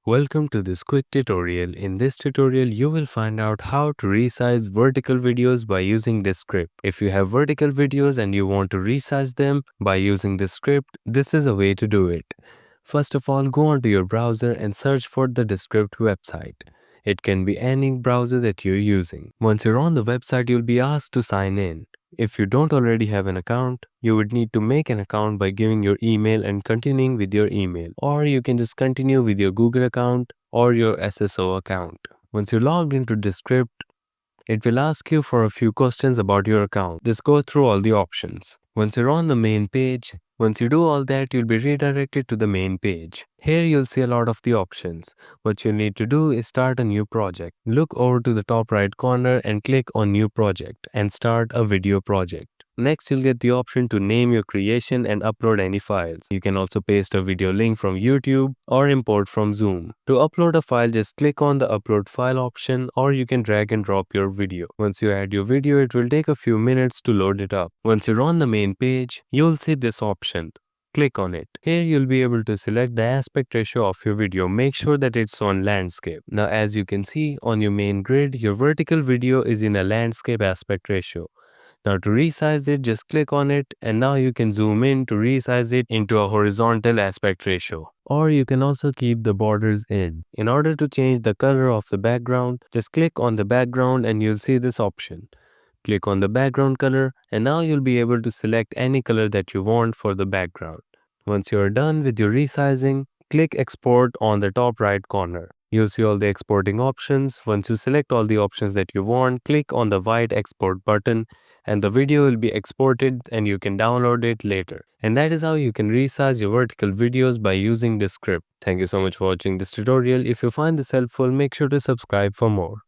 Welcome to this quick tutorial. In this tutorial, you will find out how to resize vertical videos by using Descript. If you have vertical videos and you want to resize them by using Descript, this is a way to do it. First of all, go onto your browser and search for the Descript website. It can be any browser that you're using. Once you're on the website, you'll be asked to sign in. If you don't already have an account, you would need to make an account by giving your email and continuing with your email. Or you can just continue with your Google account or your SSO account. Once you're logged into Descript, it will ask you for a few questions about your account. Just go through all the options. Once you're on the main page, once you do all that, you'll be redirected to the main page. Here you'll see a lot of the options. What you need to do is start a new project. Look over to the top right corner and click on New Project and start a video project. Next, you'll get the option to name your creation and upload any files. You can also paste a video link from YouTube or import from Zoom. To upload a file, just click on the upload file option, or you can drag and drop your video. Once you add your video, it will take a few minutes to load it up. Once you're on the main page, you'll see this option. Click on it. Here you'll be able to select the aspect ratio of your video. Make sure that it's on landscape. Now as you can see on your main grid, your vertical video is in a landscape aspect ratio. Now to resize it, just click on it, and now you can zoom in to resize it into a horizontal aspect ratio. Or you can also keep the borders in. In order to change the color of the background, just click on the background and you'll see this option. Click on the background color, and now you'll be able to select any color that you want for the background. Once you're done with your resizing, click export on the top right corner. You'll see all the exporting options. Once you select all the options that you want, click on the white export button and the video will be exported and you can download it later. And that is how you can resize your vertical videos by using Descript. Thank you so much for watching this tutorial. If you find this helpful, make sure to subscribe for more.